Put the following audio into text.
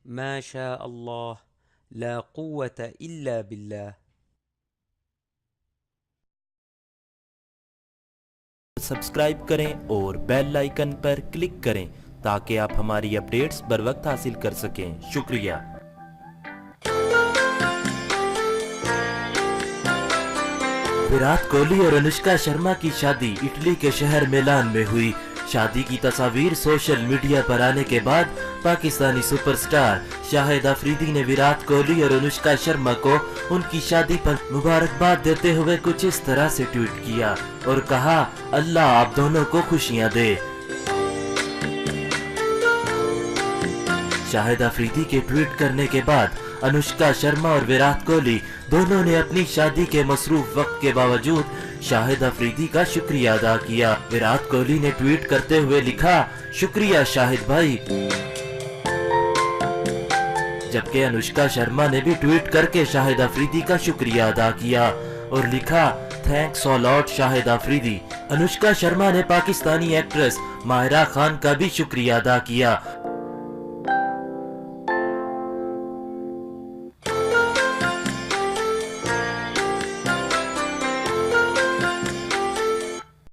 ما شاء اللہ لا قوة الا باللہ۔ سبسکرائب کریں اور بیل آئیکن پر کلک کریں تاکہ آپ ہماری اپڈیٹس بر وقت حاصل کر سکیں۔ شکریہ۔ ویرات کوہلی اور انوشکا شرما کی شادی اٹلی کے شہر میلان میں ہوئی۔ شادی کی تصاویر سوشل میڈیا پر آنے کے بعد پاکستانی سپر سٹار شاہد افریدی نے ویرات کوہلی اور انوشکا شرما کو ان کی شادی پر مبارکباد دیتے ہوئے کچھ اس طرح سے ٹویٹ کیا اور کہا، اللہ آپ دونوں کو خوشیاں دے۔ شاہد افریدی کے ٹویٹ کرنے کے بعد انوشکا شرما اور ویرات کوہلی دونوں نے اپنی شادی کے مصروف وقت کے باوجود شاہد افریدی کا شکریہ ادا کیا۔ ویرات کوہلی نے ٹویٹ کرتے ہوئے لکھا، شکریہ شاہد بھائی، جبکہ انوشکا شرما نے بھی ٹویٹ کر کے شاہد افریدی کا شکریہ ادا کیا اور لکھا، تھینکس اے لاٹ شاہد افریدی۔ انوشکا شرما نے پاکستانی ایکٹریس ماہرہ خان کا بھی شکریہ ادا کیا۔